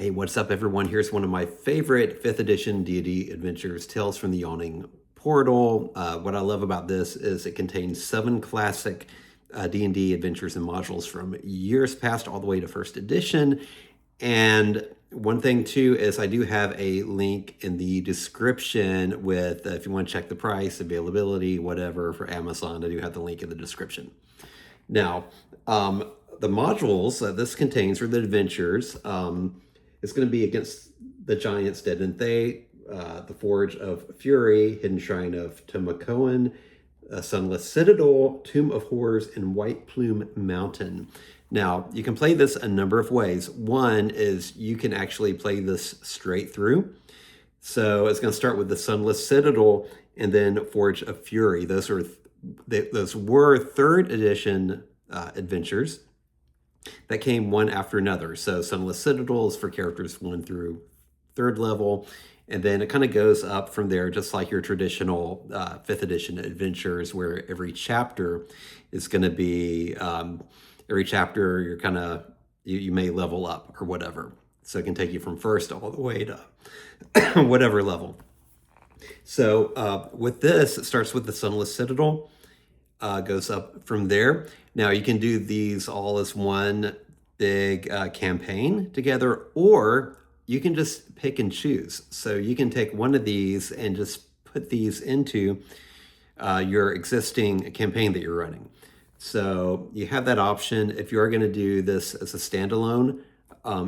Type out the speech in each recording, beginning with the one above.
Hey, what's up, everyone? Here's one of my favorite 5th edition D&D Adventures, Tales from the Yawning Portal. What I love about this is it contains 7 classic D&D adventures and modules from years past all the way to 1st edition. And one thing, too, is I do have a link in the description with, if you want to check the price, availability, whatever, for Amazon, I do have the link in the description. Now, the modules this contains, or the adventures, it's going to be against the giants, Dead and Thay, the Forge of Fury, Hidden Shrine of Timacoan, Sunless Citadel, Tomb of Horrors, and White Plume Mountain. Now, you can play this a number of ways. One is you can actually play this straight through. So it's going to start with the Sunless Citadel and then Forge of Fury. Those were 3rd edition adventures that came one after another. So Sunless Citadel is for characters 1 through 3rd level, and then it kind of goes up from there, just like your traditional 5th edition adventures, where every chapter is going to be, every chapter you're kind of, you may level up or whatever. So it can take you from 1st all the way to whatever level. So with this, it starts with the Sunless Citadel, goes up from there. Now you can do these all as one big campaign together, or you can just pick and choose. So you can take one of these and just put these into your existing campaign that you're running. So you have that option. If you are going to do this as a standalone,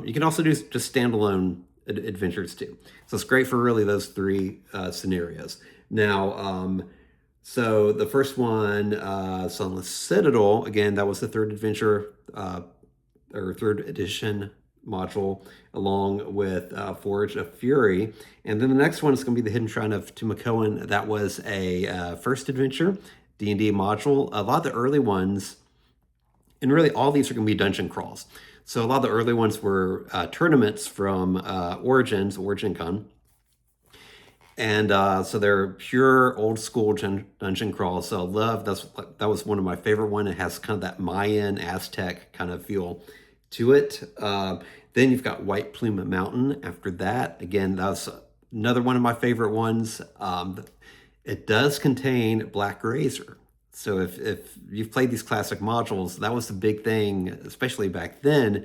you can also do just standalone adventures too. So it's great for really those 3 scenarios. Now, so the first one, Sunless Citadel, again, that was the 3rd adventure, or 3rd edition module, along with Forge of Fury. And then the next one is going to be the Hidden Shrine of Timacoan. That was a 1st adventure D&D module. A lot of the early ones, and really all these are going to be dungeon crawls. So a lot of the early ones were tournaments from Origin Con. And so they're pure old school dungeon crawl. So I love that was one of my favorite one. It has kind of that Mayan Aztec kind of feel to it. Then you've got White Plume Mountain after that. Again, that's another one of my favorite ones. It does contain Black Razor. So if you've played these classic modules, that was the big thing, especially back then.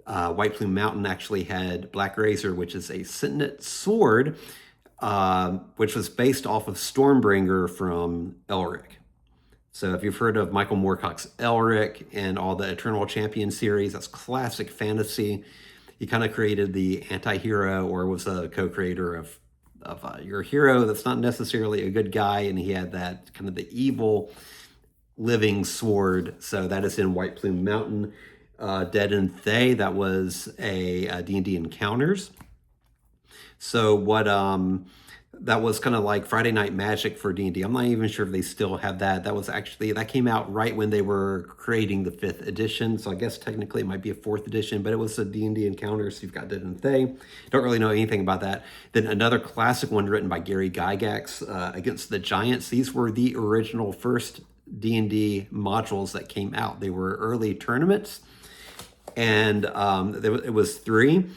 White Plume Mountain actually had Black Razor, which is a Signet sword, which was based off of Stormbringer from Elric. So if you've heard of Michael Moorcock's Elric and all the Eternal Champion series, that's classic fantasy. He kind of created the anti-hero, or was a co-creator of your hero that's not necessarily a good guy, and he had that kind of the evil living sword. So that is in White Plume Mountain. Dead and Thay, that was a D&D Encounters. So what that was kind of like Friday Night Magic for D&D. I'm not even sure if they still have that. That came out right when they were creating the 5th edition. So I guess technically it might be a 4th edition, but it was a D&D Encounter. So you've got Dead and Thay. Don't really know anything about that. Then another classic one written by Gary Gygax, Against the Giants. These were the original first D&D modules that came out. They were early tournaments, and it was 3.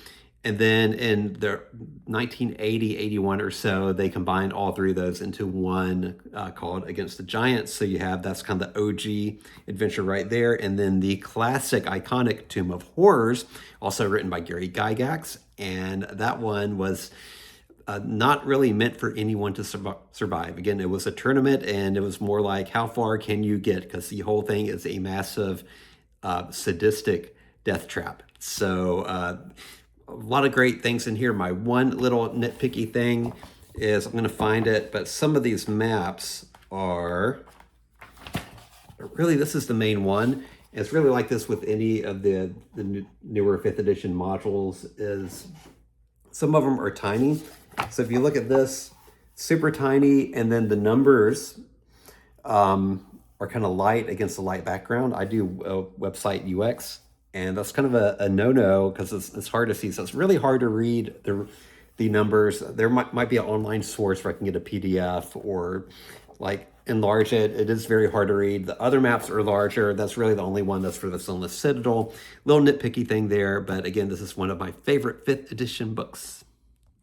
And then in the 1980, 81 or so, they combined all 3 of those into one called Against the Giants. So you have, that's kind of the OG adventure right there. And then the classic, iconic Tomb of Horrors, also written by Gary Gygax. And that one was not really meant for anyone to survive. Again, it was a tournament, and it was more like, how far can you get? Because the whole thing is a massive sadistic death trap. So a lot of great things in here. My one little nitpicky thing is, I'm going to find it, but some of these maps are, really, this is the main one. It's really like this with any of the newer 5th edition modules, is some of them are tiny. So if you look at this, super tiny, and then the numbers are kind of light against the light background. I do website UX, and that's kind of a no-no, because it's hard to see. So it's really hard to read the numbers. There might be an online source where I can get a PDF or like enlarge it. It is very hard to read. The other maps are larger. That's really the only one that's for the Sunless Citadel. Little nitpicky thing there, but again, this is one of my favorite 5th edition books.